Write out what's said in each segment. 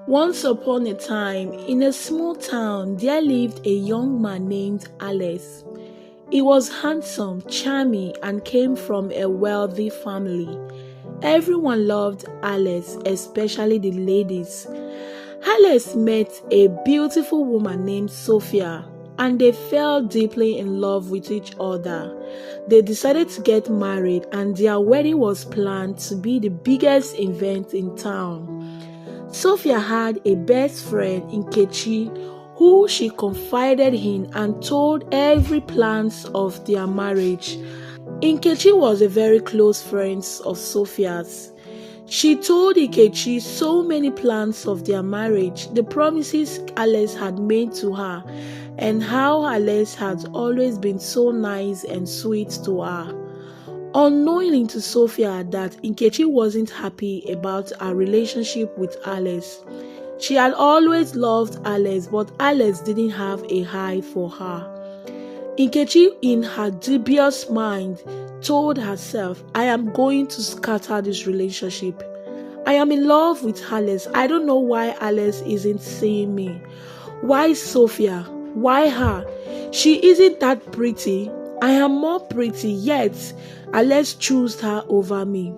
Once upon a time, in a small town, there lived a young man named Alex. He was handsome, charming, and came from a wealthy family. Everyone loved Alex, especially the ladies. Alex met a beautiful woman named Sophia, and they fell deeply in love with each other. They decided to get married, and their wedding was planned to be the biggest event in town. Sophia had a best friend, Nkechi, who she confided in and told every plans of their marriage. Nkechi was a very close friend of Sophia's. She told Nkechi so many plans of their marriage, the promises Alex had made to her, and how Alex had always been so nice and sweet to her. Unknowingly to Sophia that Nkechi wasn't happy about her relationship with Alex. She had always loved Alex, but Alex didn't have a eye for her. Nkechi, in her dubious mind, told herself, I am going to scatter this relationship. I am in love with Alex. I don't know why Alex isn't seeing me. Why Sophia? Why her? She isn't that pretty. I am more pretty, yet Alex chose her over me.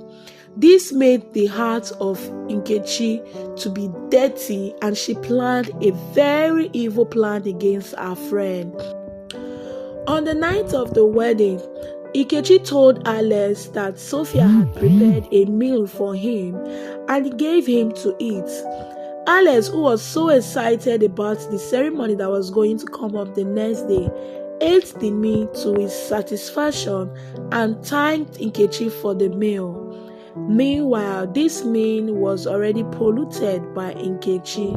This made the heart of Nkechi to be dirty, and she planned a very evil plan against her friend. On the night of the wedding, Nkechi told Alex that Sophia had prepared a meal for him and gave him to eat. Alex, who was so excited about the ceremony that was going to come up the next day, ate the meat to his satisfaction and thanked Nkechi for the meal. Meanwhile, this meal was already polluted by Nkechi.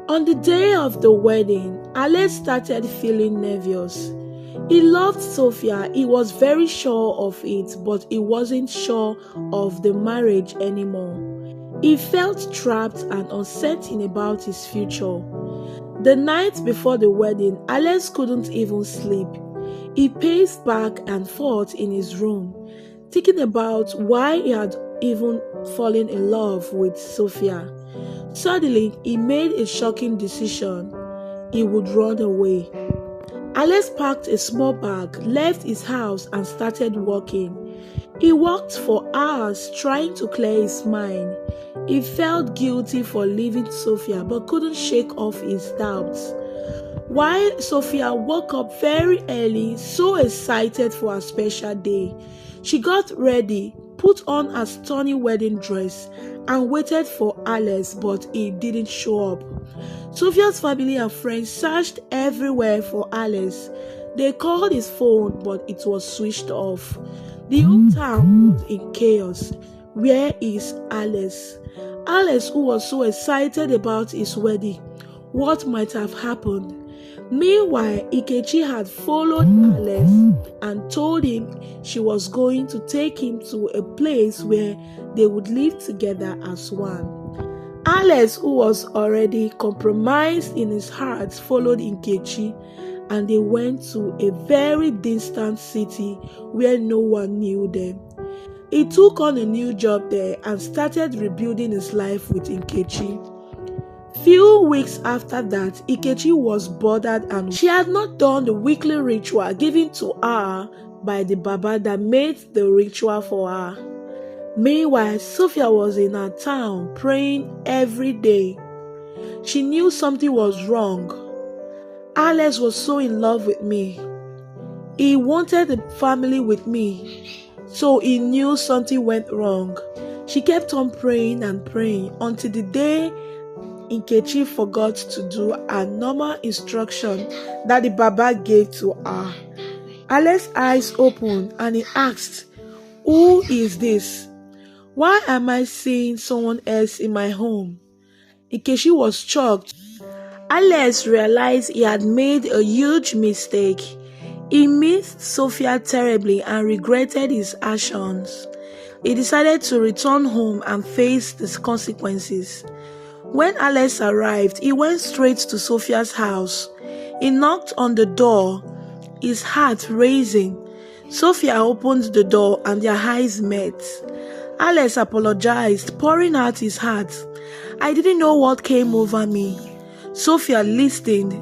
On the day of the wedding, Alex started feeling nervous. He loved Sophia, he was very sure of it, but he wasn't sure of the marriage anymore. He felt trapped and uncertain about his future. The night before the wedding, Alex couldn't even sleep. He paced back and forth in his room, thinking about why he had even fallen in love with Sophia. Suddenly, he made a shocking decision. He would run away. Alex packed a small bag, left his house, and started walking. He walked for hours trying to clear his mind. He felt guilty for leaving Sophia but couldn't shake off his doubts. While Sophia woke up very early, so excited for her special day, she got ready, put on her stunning wedding dress, and waited for Alex, but he didn't show up. Sophia's family and friends searched everywhere for Alex. They called his phone, but it was switched off. The whole town was in chaos. Where is Alex? Alex, who was so excited about his wedding, what might have happened? Meanwhile, Nkechi had followed Alex and told him she was going to take him to a place where they would live together as one. Alex, who was already compromised in his heart, followed Nkechi, and they went to a very distant city where no one knew them. He took on a new job there and started rebuilding his life with Nkechi. Few weeks after that, Nkechi was bothered and she had not done the weekly ritual given to her by the Baba that made the ritual for her. Meanwhile, Sophia was in her town praying every day. She knew something was wrong. Alex was so in love with me. He wanted a family with me, so he knew something went wrong. She kept on praying and praying until the day Nkechi forgot to do a normal instruction that the Baba gave to her. Alex's eyes opened and he asked, "Who is this? Why am I seeing someone else in my home?" Nkechi was shocked. Alex realized he had made a huge mistake. He missed Sophia terribly and regretted his actions. He decided to return home and face the consequences. When Alex arrived, he went straight to Sophia's house. He knocked on the door, his heart racing. Sophia opened the door and their eyes met. Alex apologized, pouring out his heart. I didn't know what came over me. Sophia listened,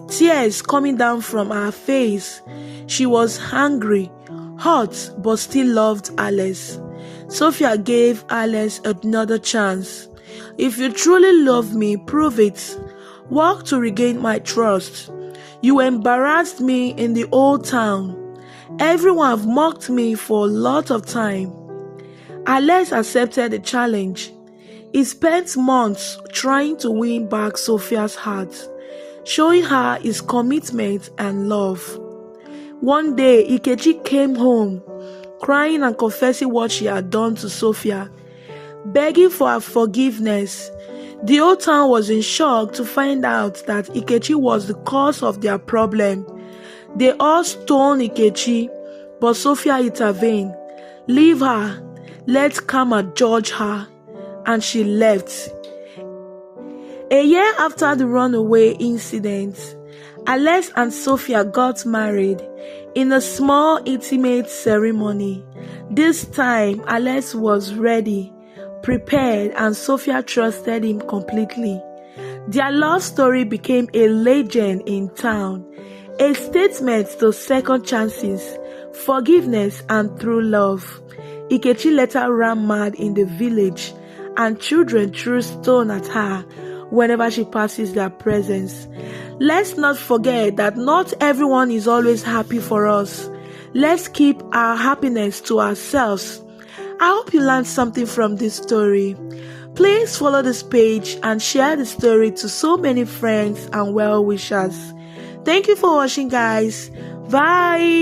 tears coming down from her face. She was angry, hurt, but still loved Alice. Sophia gave Alice another chance. If you truly love me, prove it. Work to regain my trust. You embarrassed me in the old town. Everyone have mocked me for a lot of time. Alice accepted the challenge. He spent months trying to win back Sophia's heart, showing her his commitment and love. One day, Ikechi came home, crying and confessing what she had done to Sophia, begging for her forgiveness. The whole town was in shock to find out that Ikechi was the cause of their problem. They all stoned Ikechi, but Sophia intervened. Leave her, let karma judge her, and she left. A year after the runaway incident, Alice and Sophia got married in a small, intimate ceremony. This time, Alice was ready, prepared, and Sophia trusted him completely. Their love story became a legend in town, a statement to second chances, forgiveness, and true love. Ikechi later ran mad in the village, and children threw stones at her whenever she passes their presence. Let's not forget that not everyone is always happy for us. Let's keep our happiness to ourselves. I hope you learned something from this story. Please follow this page and share the story to so many friends and well-wishers. Thank you for watching, guys. Bye.